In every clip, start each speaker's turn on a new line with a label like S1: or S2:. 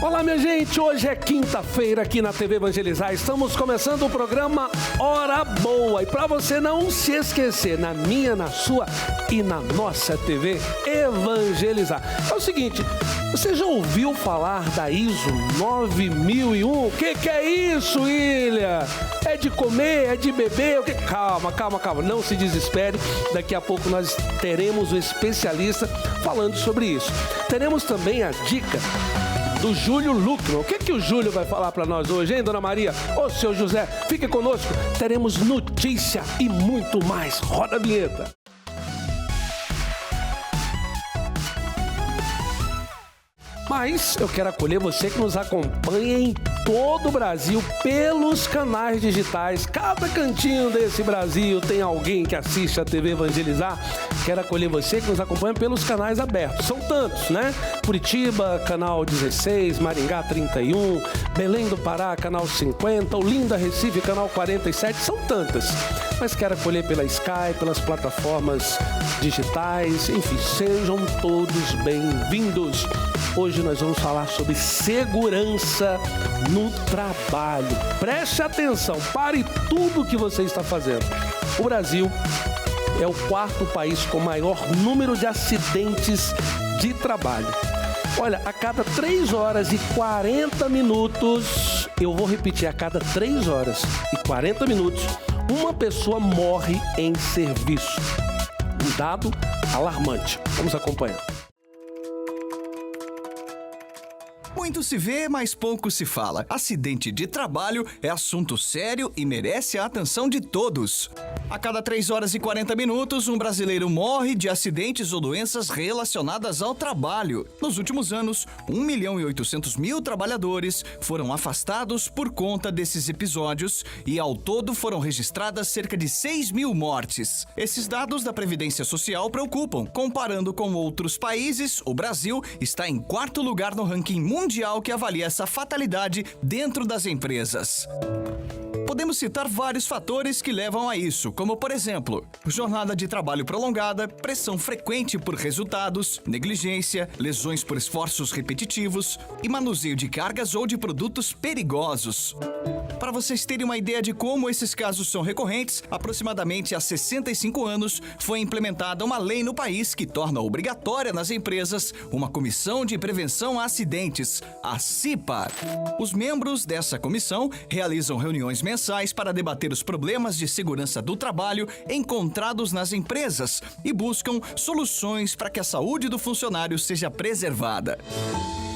S1: Olá, minha gente, hoje é quinta-feira aqui na TV Evangelizar. Estamos começando o programa Hora Boa. E para você não se esquecer, na minha, na sua e na nossa TV Evangelizar. É o seguinte, você já ouviu falar da ISO 9001? O que é isso, William? É de comer? É de beber? Calma, não se desespere. Daqui a pouco nós teremos um especialista falando sobre isso. Teremos também a dica do Júlio Lucro. O que o Júlio vai falar para nós hoje, hein, Dona Maria? Ô, seu José, fique conosco. Teremos notícia e muito mais. Roda a vinheta. Mas eu quero acolher você que nos acompanha em todo o Brasil pelos canais digitais. Cada cantinho desse Brasil tem alguém que assiste a TV Evangelizar. Quero acolher você que nos acompanha pelos canais abertos. São tantos, né? Curitiba, canal 16, Maringá 31, Belém do Pará, canal 50, Olinda, Recife, canal 47. São tantas. Mas quero acolher pela Sky, pelas plataformas digitais. Enfim, sejam todos bem-vindos. Hoje nós vamos falar sobre segurança no trabalho. Preste atenção, pare tudo que você está fazendo. O Brasil é o quarto país com maior número de acidentes de trabalho. Olha, a cada 3 horas e 40 minutos, eu vou repetir, a cada 3 horas e 40 minutos, uma pessoa morre em serviço. Um dado alarmante. Vamos acompanhar.
S2: Muito se vê, mas pouco se fala. Acidente de trabalho é assunto sério e merece a atenção de todos. A cada 3 horas e 40 minutos, um brasileiro morre de acidentes ou doenças relacionadas ao trabalho. Nos últimos anos, 1.800.000 trabalhadores foram afastados por conta desses episódios e, ao todo, foram registradas cerca de 6.000 mortes. Esses dados da Previdência Social preocupam. Comparando com outros países, o Brasil está em 4º lugar no ranking mundial que avalia essa fatalidade dentro das empresas. Podemos citar vários fatores que levam a isso, como, por exemplo, jornada de trabalho prolongada, pressão frequente por resultados, negligência, lesões por esforços repetitivos e manuseio de cargas ou de produtos perigosos. Para vocês terem uma ideia de como esses casos são recorrentes, aproximadamente há 65 anos foi implementada uma lei no país que torna obrigatória nas empresas uma comissão de prevenção a acidentes, a CIPA. Os membros dessa comissão realizam reuniões mensais para debater os problemas de segurança do trabalho encontrados nas empresas e buscam soluções para que a saúde do funcionário seja preservada.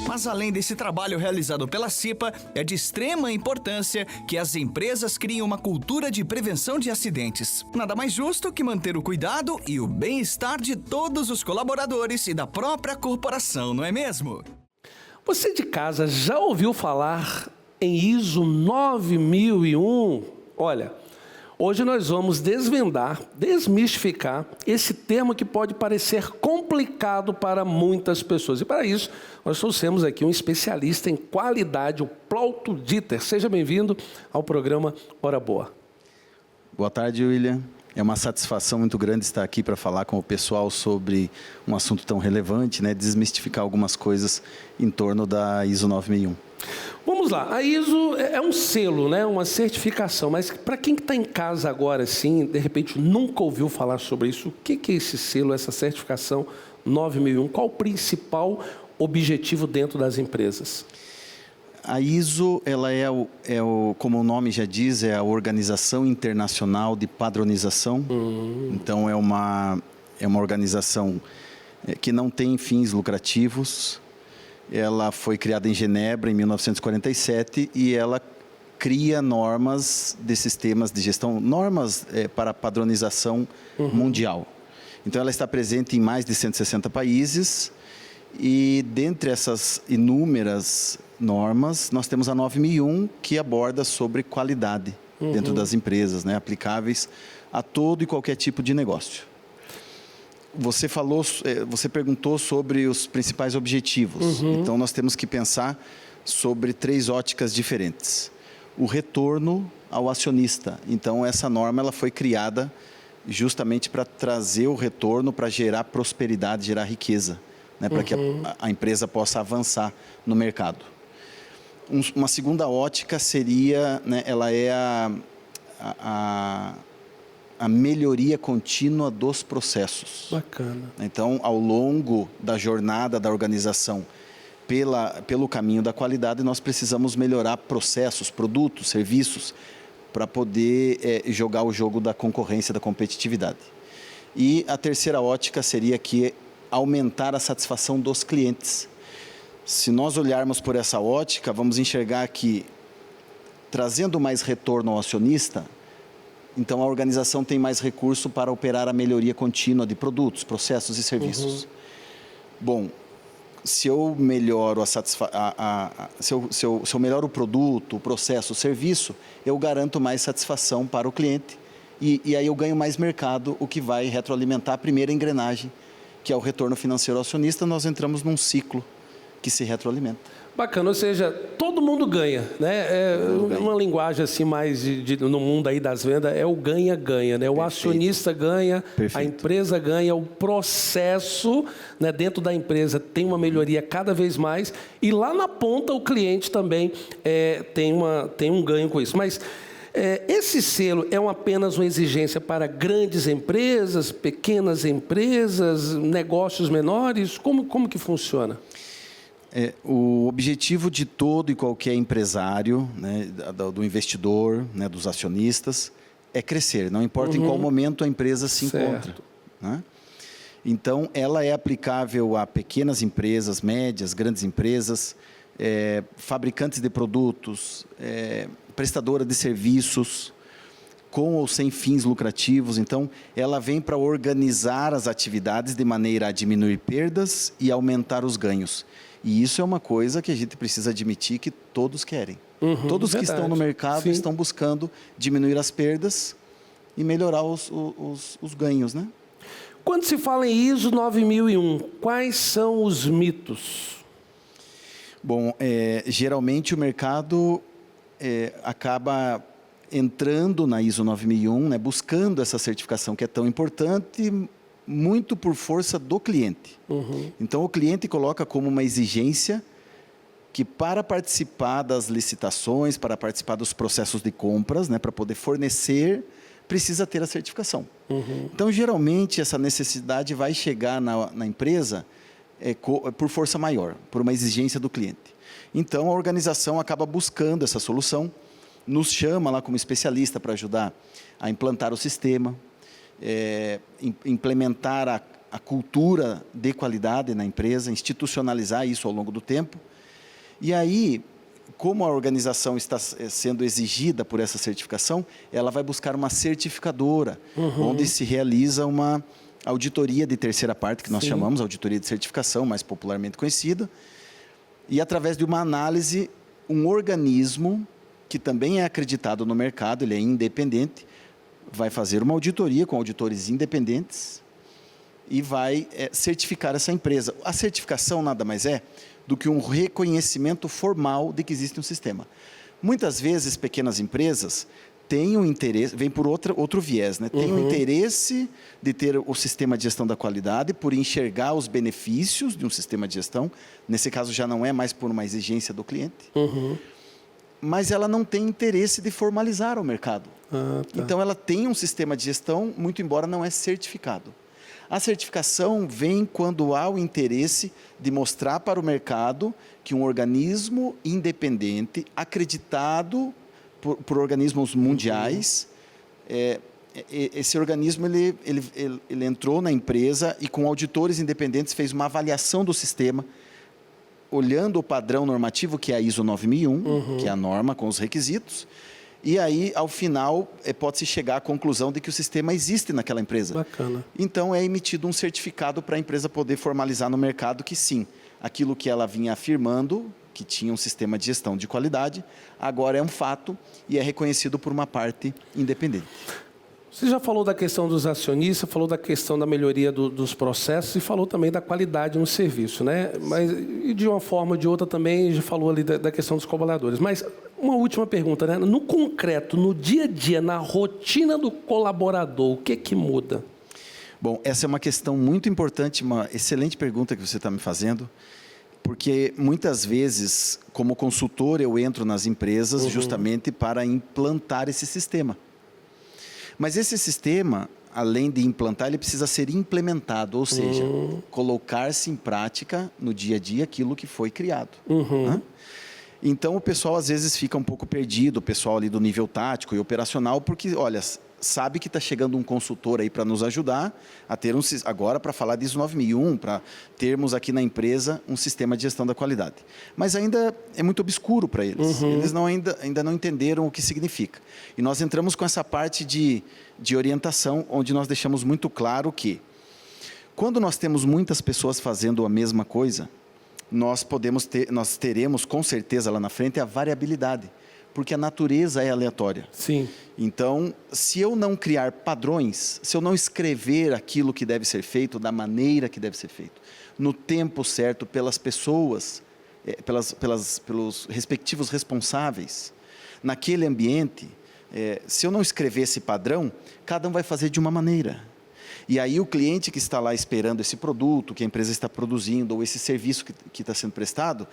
S2: Mas além desse trabalho realizado pela CIPA, é de extrema importância que as empresas criem uma cultura de prevenção de acidentes. Nada mais justo que manter o cuidado e o bem-estar de todos os colaboradores e da própria corporação, não é mesmo?
S1: Você de casa já ouviu falar em ISO 9001? Olha, hoje nós vamos desvendar, desmistificar esse termo que pode parecer complicado para muitas pessoas. E para isso, nós trouxemos aqui um especialista em qualidade, o Plauto Dieter. Seja bem-vindo ao programa Hora Boa.
S3: Boa tarde, William. É uma satisfação muito grande estar aqui para falar com o pessoal sobre um assunto tão relevante, né? Desmistificar algumas coisas em torno da ISO 9001.
S1: Vamos lá, a ISO é um selo, né? Uma certificação, mas para quem está em casa agora, assim, de repente nunca ouviu falar sobre isso, o que é esse selo, essa certificação 9001? Qual o principal objetivo dentro das empresas?
S3: A ISO, ela como o nome já diz, é a Organização Internacional de Padronização. Então, é uma organização que não tem fins lucrativos. Ela foi criada em Genebra, em 1947, e ela cria normas de sistemas de gestão, normas para padronização mundial. Então, ela está presente em mais de 160 países, e dentre essas inúmeras normas, nós temos a 9001, que aborda sobre qualidade dentro das empresas, né, aplicáveis a todo e qualquer tipo de negócio. Você perguntou sobre os principais objetivos. Então, nós temos que pensar sobre 3 óticas diferentes. O retorno ao acionista. Então, essa norma ela foi criada justamente para trazer o retorno, para gerar prosperidade, gerar riqueza, né, para que a empresa possa avançar no mercado. Uma segunda ótica seria, né, ela é a melhoria contínua dos processos.
S1: Bacana.
S3: Então, ao longo da jornada da organização, pelo caminho da qualidade, nós precisamos melhorar processos, produtos, serviços, para poder jogar o jogo da concorrência, da competitividade. E a terceira ótica seria que aumentar a satisfação dos clientes. Se nós olharmos por essa ótica, vamos enxergar que, trazendo mais retorno ao acionista, então a organização tem mais recurso para operar a melhoria contínua de produtos, processos e serviços. Bom, se eu melhoro se eu melhoro o produto, o processo, o serviço, eu garanto mais satisfação para o cliente e aí eu ganho mais mercado, o que vai retroalimentar a primeira engrenagem, que é o retorno financeiro ao acionista. Nós entramos num ciclo que se retroalimenta.
S1: Bacana, ou seja, todo mundo ganha, né? Uma linguagem assim mais no mundo aí das vendas é o ganha-ganha, né? O acionista ganha, a empresa ganha, o processo, né, dentro da empresa tem uma melhoria cada vez mais e lá na ponta o cliente também tem um ganho com isso. Mas esse selo é apenas uma exigência para grandes empresas, pequenas empresas, negócios menores? Como que funciona?
S3: O objetivo de todo e qualquer empresário, né, do investidor, né, dos acionistas, é crescer, não importa em qual momento a empresa se encontra. Né? Então, ela é aplicável a pequenas empresas, médias, grandes empresas, fabricantes de produtos, prestadora de serviços, com ou sem fins lucrativos. Então, ela vem para organizar as atividades de maneira a diminuir perdas e aumentar os ganhos. E isso é uma coisa que a gente precisa admitir que todos querem. Todos que estão no mercado estão buscando diminuir as perdas e melhorar os ganhos, né?
S1: Quando se fala em ISO 9001, quais são os mitos?
S3: Bom, geralmente o mercado acaba entrando na ISO 9001, né, buscando essa certificação que é tão importante, muito por força do cliente. Então, o cliente coloca como uma exigência que, para participar das licitações, para participar dos processos de compras, né, para poder fornecer, precisa ter a certificação. Então, geralmente, essa necessidade vai chegar na empresa por força maior, por uma exigência do cliente. Então, a organização acaba buscando essa solução, nos chama lá como especialista para ajudar a implantar o sistema, implementar a cultura de qualidade na empresa, institucionalizar isso ao longo do tempo. E aí, como a organização está sendo exigida por essa certificação, ela vai buscar uma certificadora, onde se realiza uma auditoria de terceira parte, que nós chamamos auditoria de certificação, mais popularmente conhecida, e através de uma análise, um organismo que também é acreditado no mercado, ele é independente, vai fazer uma auditoria com auditores independentes e vai certificar essa empresa. A certificação nada mais é do que um reconhecimento formal de que existe um sistema. Muitas vezes, pequenas empresas têm um interesse, vem por outro viés, né? Tem um interesse de ter o sistema de gestão da qualidade, por enxergar os benefícios de um sistema de gestão. Nesse caso, já não é mais por uma exigência do cliente. Mas ela não tem interesse de formalizar o mercado. Então, ela tem um sistema de gestão, muito embora não é certificado. A certificação vem quando há o interesse de mostrar para o mercado que um organismo independente, acreditado por organismos mundiais, esse organismo ele entrou na empresa e com auditores independentes fez uma avaliação do sistema, olhando o padrão normativo, que é a ISO 9001, que é a norma com os requisitos, e aí, ao final, pode-se chegar à conclusão de que o sistema existe naquela empresa.
S1: Bacana.
S3: Então, é emitido um certificado para a empresa poder formalizar no mercado que sim, aquilo que ela vinha afirmando, que tinha um sistema de gestão de qualidade, agora é um fato e é reconhecido por uma parte independente.
S1: Você já falou da questão dos acionistas, falou da questão da melhoria dos processos e falou também da qualidade no serviço, né? Mas, e de uma forma ou de outra também, já falou ali da questão dos colaboradores. Mas uma última pergunta, né? No concreto, no dia a dia, na rotina do colaborador, o que muda?
S3: Bom, essa é uma questão muito importante, uma excelente pergunta que você está me fazendo, Porque muitas vezes, como consultor, eu entro nas empresas justamente para implantar esse sistema. Mas esse sistema, além de implantar, ele precisa ser implementado, ou seja, colocar-se em prática no dia a dia aquilo que foi criado. Né? Então, o pessoal às vezes fica um pouco perdido, o pessoal ali do nível tático e operacional, porque, olha, sabe que está chegando um consultor aí para nos ajudar a ter agora para falar de ISO 9001, para termos aqui na empresa um sistema de gestão da qualidade. Mas ainda é muito obscuro para eles. Eles ainda não entenderam o que significa. E nós entramos com essa parte de orientação, onde nós deixamos muito claro que quando nós temos muitas pessoas fazendo a mesma coisa, nós teremos com certeza lá na frente a variabilidade, porque a natureza é aleatória.
S1: Sim.
S3: Então, se eu não criar padrões, se eu não escrever aquilo que deve ser feito da maneira que deve ser feito, no tempo certo, pelas pessoas, pelos respectivos responsáveis, naquele ambiente, se eu não escrever esse padrão, cada um vai fazer de uma maneira. E aí o cliente que está lá esperando esse produto, que a empresa está produzindo, ou esse serviço que está sendo prestado,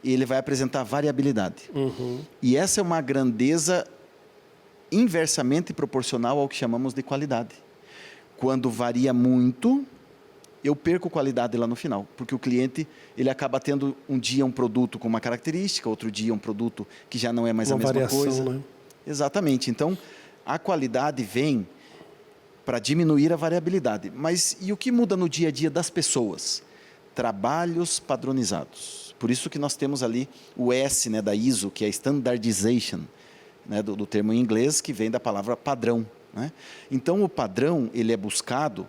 S3: ele vai apresentar variabilidade. E essa é uma grandeza inversamente proporcional ao que chamamos de qualidade. Quando varia muito, eu perco qualidade lá no final, porque o cliente ele acaba tendo um dia um produto com uma característica, outro dia um produto que já não é mais a mesma
S1: variação,
S3: coisa.
S1: Né?
S3: Exatamente. Então, a qualidade vem para diminuir a variabilidade. Mas e o que muda no dia a dia das pessoas? Trabalhos padronizados. Por isso que nós temos ali o S, né, da ISO, que é Standardization, né, do termo em inglês, que vem da palavra padrão. Né? Então, o padrão ele é buscado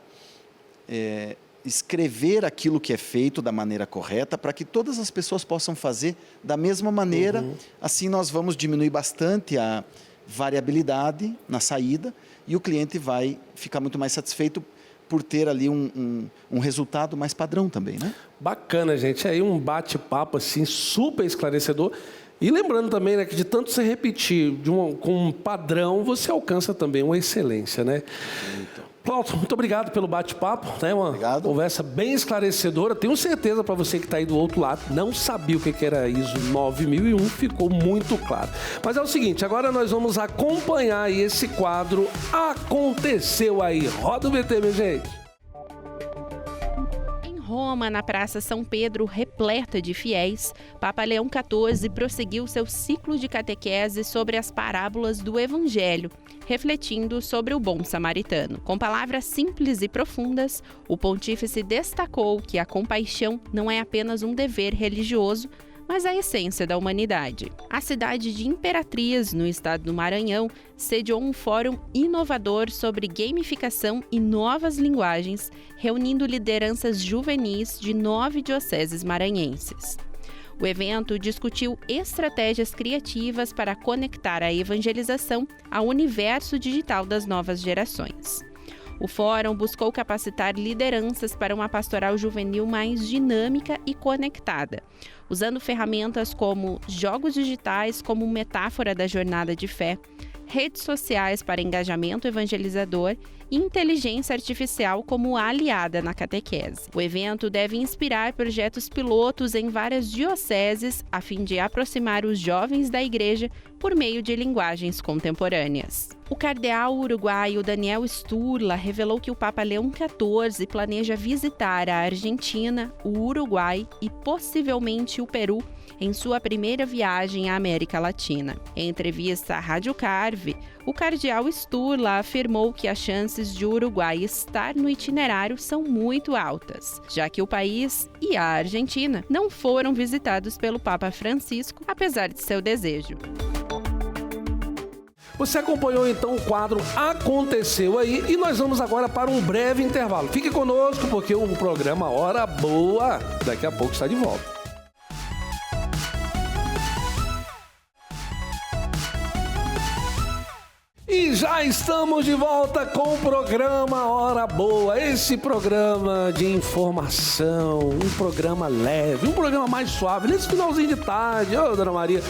S3: escrever aquilo que é feito da maneira correta para que todas as pessoas possam fazer da mesma maneira. Assim, nós vamos diminuir bastante a variabilidade na saída e o cliente vai ficar muito mais satisfeito por ter ali um resultado mais padrão também, né?
S1: Bacana, gente. Aí um bate-papo assim super esclarecedor. E lembrando também, né, que de tanto você repetir com um padrão, você alcança também uma excelência, né? Plauto, muito obrigado pelo bate-papo, né? Uma conversa bem esclarecedora. Tenho certeza para você que está aí do outro lado, não sabia o que era ISO 9001, ficou muito claro. Mas é o seguinte, agora nós vamos acompanhar aí esse quadro Aconteceu Aí. Roda o VT, minha gente.
S4: Roma, na Praça São Pedro, repleta de fiéis, Papa Leão XIV prosseguiu seu ciclo de catequese sobre as parábolas do Evangelho, refletindo sobre o bom samaritano. Com palavras simples e profundas, o pontífice destacou que a compaixão não é apenas um dever religioso, mas a essência da humanidade. A cidade de Imperatriz, no estado do Maranhão, sediou um fórum inovador sobre gamificação e novas linguagens, reunindo lideranças juvenis de 9 dioceses maranhenses. O evento discutiu estratégias criativas para conectar a evangelização ao universo digital das novas gerações. O fórum buscou capacitar lideranças para uma pastoral juvenil mais dinâmica e conectada, usando ferramentas como jogos digitais como metáfora da jornada de fé, redes sociais para engajamento evangelizador e inteligência artificial como aliada na catequese. O evento deve inspirar projetos pilotos em várias dioceses a fim de aproximar os jovens da igreja por meio de linguagens contemporâneas. O cardeal uruguaio Daniel Sturla revelou que o Papa Leão XIV planeja visitar a Argentina, o Uruguai e possivelmente o Peru em sua primeira viagem à América Latina. Em entrevista à Rádio Carve, o cardeal Sturla afirmou que as chances de o Uruguai estar no itinerário são muito altas, já que o país e a Argentina não foram visitados pelo Papa Francisco, apesar de seu desejo.
S1: Você acompanhou então o quadro Aconteceu Aí e nós vamos agora para um breve intervalo. Fique conosco porque o programa Hora Boa daqui a pouco está de volta. E já estamos de volta com o programa Hora Boa, esse programa de informação, um programa leve, um programa mais suave, nesse finalzinho de tarde. Ô, Dona Maria,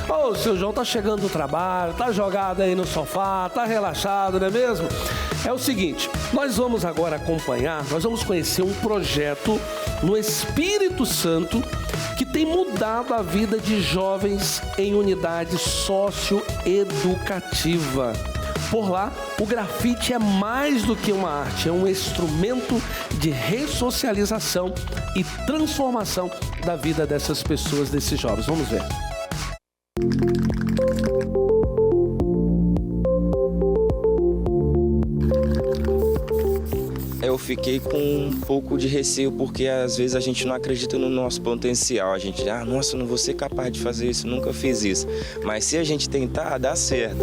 S1: ô, seu João tá chegando do trabalho, tá jogado aí no sofá, tá relaxado, não é mesmo? É o seguinte, nós vamos agora acompanhar, nós vamos conhecer um projeto no Espírito Santo que tem mudado a vida de jovens em unidade socioeducativa. Por lá, o grafite é mais do que uma arte, é um instrumento de ressocialização e transformação da vida dessas pessoas, desses jovens. Vamos ver.
S5: Eu fiquei com um pouco de receio, porque às vezes a gente não acredita no nosso potencial. A gente, nossa, eu não vou ser capaz de fazer isso, nunca fiz isso. Mas se a gente tentar, dá certo.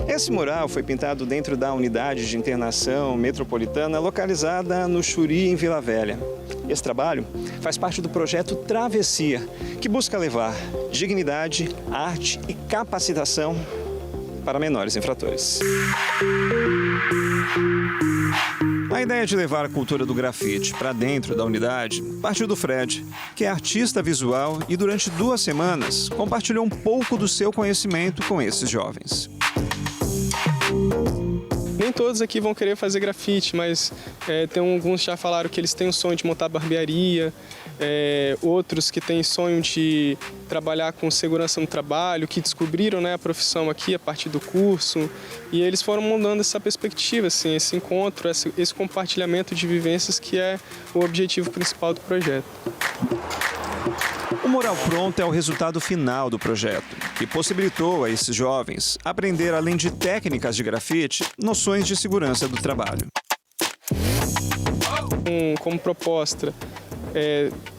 S6: Esse mural foi pintado dentro da unidade de internação metropolitana localizada no Xuri, em Vila Velha. Esse trabalho faz parte do projeto Travessia, que busca levar dignidade, arte e capacitação para menores infratores. A ideia de levar a cultura do grafite para dentro da unidade partiu do Fred, que é artista visual e durante 2 semanas compartilhou um pouco do seu conhecimento com esses jovens.
S7: Nem todos aqui vão querer fazer grafite, mas tem alguns que já falaram que eles têm o sonho de montar barbearia, outros que têm sonho de trabalhar com segurança no trabalho, que descobriram, né, a profissão aqui a partir do curso, e eles foram moldando essa perspectiva, assim, esse encontro, esse compartilhamento de vivências que é o objetivo principal do projeto.
S6: O mural pronto é o resultado final do projeto, que possibilitou a esses jovens aprender, além de técnicas de grafite, noções de segurança do trabalho.
S7: Como proposta,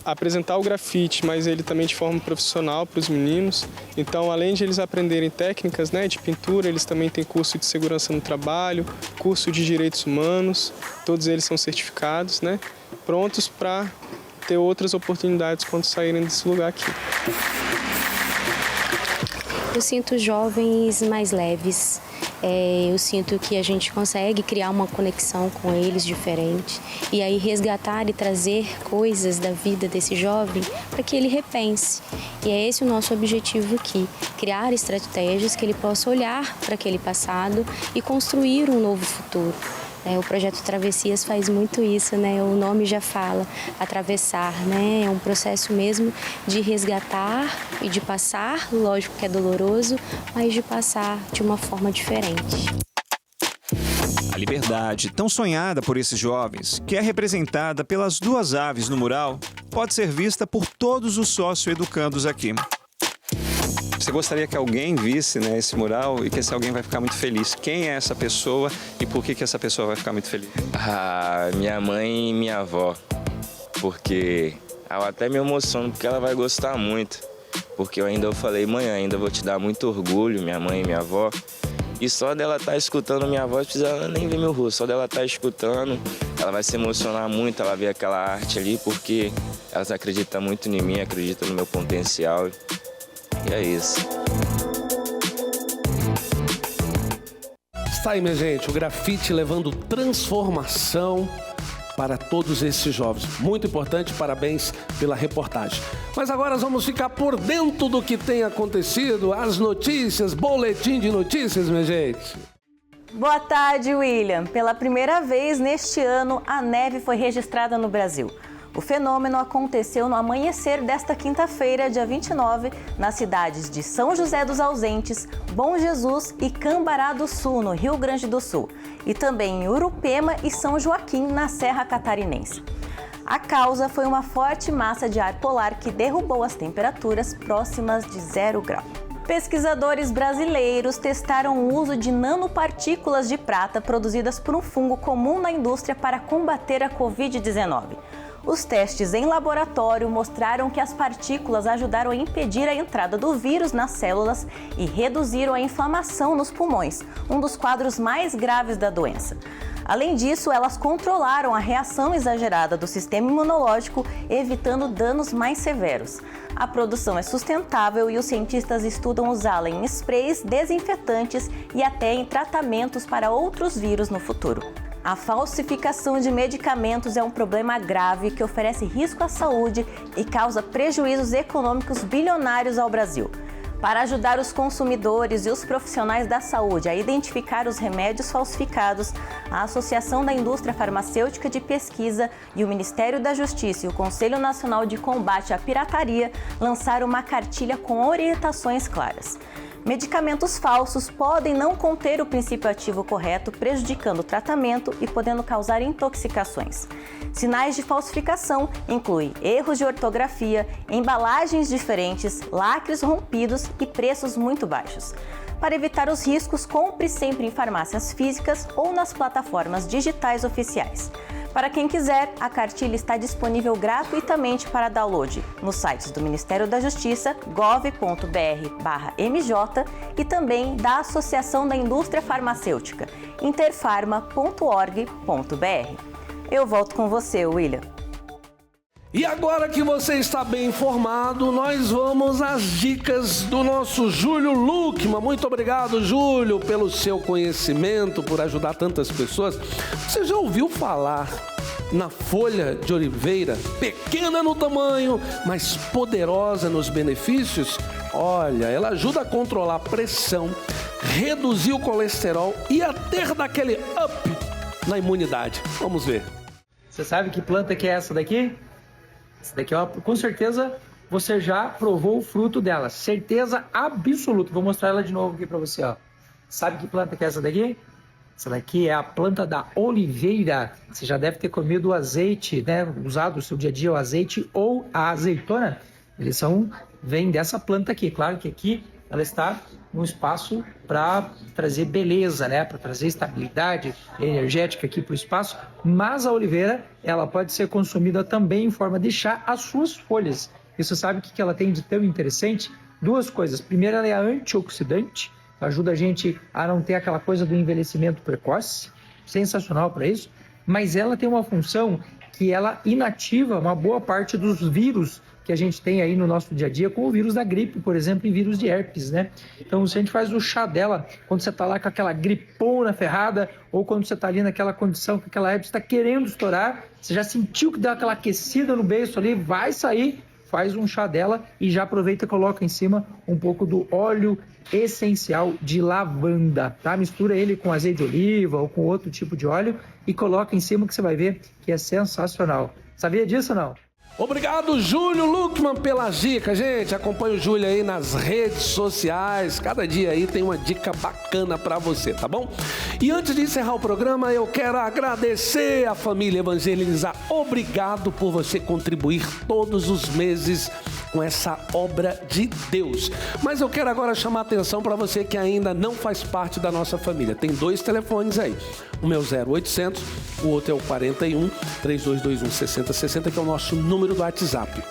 S7: apresentar o grafite, mas ele também de forma profissional para os meninos. Então, além de eles aprenderem técnicas, né, de pintura, eles também têm curso de segurança no trabalho, curso de direitos humanos, todos eles são certificados, né, prontos para ter outras oportunidades quando saírem desse lugar aqui.
S8: Eu sinto jovens mais leves, eu sinto que a gente consegue criar uma conexão com eles diferente e aí resgatar e trazer coisas da vida desse jovem para que ele repense. E é esse o nosso objetivo aqui, criar estratégias que ele possa olhar para aquele passado e construir um novo futuro. O projeto Travessias faz muito isso, né? O nome já fala, atravessar, né? É um processo mesmo de resgatar e de passar, lógico que é doloroso, mas de passar de uma forma diferente.
S6: A liberdade, tão sonhada por esses jovens, que é representada pelas 2 aves no mural, pode ser vista por todos os socioeducandos aqui. Você gostaria que alguém visse, né, esse mural e que esse alguém vai ficar muito feliz? Quem é essa pessoa e por que essa pessoa vai ficar muito feliz?
S5: Minha mãe e minha avó, porque eu até me emociono porque ela vai gostar muito. Porque eu falei, mãe, ainda vou te dar muito orgulho, minha mãe e minha avó. E só dela estar escutando minha voz, precisa nem ver meu rosto, só dela estar escutando, ela vai se emocionar muito, ela vê aquela arte ali, porque elas acreditam muito em mim, acreditam no meu potencial. E é isso.
S1: Está aí, minha gente, o grafite levando transformação para todos esses jovens. Muito importante, parabéns pela reportagem. Mas agora nós vamos ficar por dentro do que tem acontecido, as notícias, boletim de notícias, minha gente.
S9: Boa tarde, William. Pela primeira vez neste ano, a neve foi registrada no Brasil. O fenômeno aconteceu no amanhecer desta quinta-feira, dia 29, nas cidades de São José dos Ausentes, Bom Jesus e Cambará do Sul, no Rio Grande do Sul, e também em Urupema e São Joaquim, na Serra Catarinense. A causa foi uma forte massa de ar polar que derrubou as temperaturas próximas de 0 grau. Pesquisadores brasileiros testaram o uso de nanopartículas de prata produzidas por um fungo comum na indústria para combater a Covid-19. Os testes em laboratório mostraram que as partículas ajudaram a impedir a entrada do vírus nas células e reduziram a inflamação nos pulmões, um dos quadros mais graves da doença. Além disso, elas controlaram a reação exagerada do sistema imunológico, evitando danos mais severos. A produção é sustentável e os cientistas estudam usá-la em sprays, desinfetantes e até em tratamentos para outros vírus no futuro. A falsificação de medicamentos é um problema grave que oferece risco à saúde e causa prejuízos econômicos bilionários ao Brasil. Para ajudar os consumidores e os profissionais da saúde a identificar os remédios falsificados, a Associação da Indústria Farmacêutica de Pesquisa e o Ministério da Justiça e o Conselho Nacional de Combate à Pirataria lançaram uma cartilha com orientações claras. Medicamentos falsos podem não conter o princípio ativo correto, prejudicando o tratamento e podendo causar intoxicações. Sinais de falsificação incluem erros de ortografia, embalagens diferentes, lacres rompidos e preços muito baixos. Para evitar os riscos, compre sempre em farmácias físicas ou nas plataformas digitais oficiais. Para quem quiser, a cartilha está disponível gratuitamente para download nos sites do Ministério da Justiça, gov.br/mj e também da Associação da Indústria Farmacêutica, interfarma.org.br. Eu volto com você, William.
S1: E agora que você está bem informado, nós vamos às dicas do nosso Júlio Luckman. Muito obrigado, Júlio, pelo seu conhecimento, por ajudar tantas pessoas. Você já ouviu falar na folha de oliveira? Pequena no tamanho, mas poderosa nos benefícios? Olha, ela ajuda a controlar a pressão, reduzir o colesterol e até dar aquele up na imunidade. Vamos ver.
S10: Você sabe que planta que é essa daqui? Essa daqui, ó, com certeza, você já provou o fruto dela. Certeza absoluta. Vou mostrar ela de novo aqui para você, ó. Sabe que planta que é essa daqui? Essa daqui é a planta da oliveira. Você já deve ter comido o azeite, né? Usado no seu dia a dia o azeite ou a azeitona. Eles vêm dessa planta aqui. Claro que aqui ela está num espaço para trazer beleza, né? Para trazer estabilidade energética aqui para o espaço. Mas a oliveira, ela pode ser consumida também em forma de chá, as suas folhas. E você sabe o que ela tem de tão interessante? Duas coisas. Primeiro, ela é antioxidante, ajuda a gente a não ter aquela coisa do envelhecimento precoce. Sensacional para isso. Mas ela tem uma função que ela inativa uma boa parte dos vírus que a gente tem aí no nosso dia a dia, com o vírus da gripe, por exemplo, e vírus de herpes, né? Então, se a gente faz o chá dela, quando você tá lá com aquela gripona ferrada, ou quando você tá ali naquela condição que aquela herpes está querendo estourar, você já sentiu que dá aquela aquecida no beiço ali, vai sair, faz um chá dela e já aproveita e coloca em cima um pouco do óleo essencial de lavanda, tá? Mistura ele com azeite de oliva ou com outro tipo de óleo e coloca em cima que você vai ver que é sensacional. Sabia disso ou não?
S1: Obrigado, Júlio Luckman, pelas dicas, gente. Acompanhe o Júlio aí nas redes sociais. Cada dia aí tem uma dica bacana pra você, tá bom? E antes de encerrar o programa, eu quero agradecer a família Evangelizar. Obrigado por você contribuir todos os meses com essa obra de Deus. Mas eu quero agora chamar a atenção para você que ainda não faz parte da nossa família. Tem 2 telefones aí. O meu 0800, o outro é o 41 3221 6060, que é o nosso número do WhatsApp.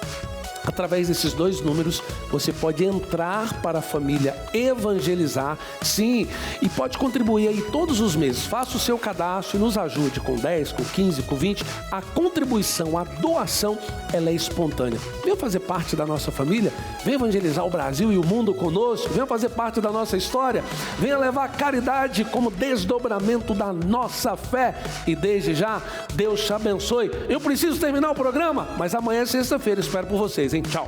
S1: Através desses 2 números, você pode entrar para a família Evangelizar, sim, e pode contribuir aí todos os meses. Faça o seu cadastro e nos ajude com 10, com 15, com 20. A contribuição, a doação, ela é espontânea. Venha fazer parte da nossa família, venha evangelizar o Brasil e o mundo conosco, venha fazer parte da nossa história, venha levar a caridade como desdobramento da nossa fé. E desde já, Deus te abençoe. Eu preciso terminar o programa, mas amanhã é sexta-feira, espero por vocês. Tchau.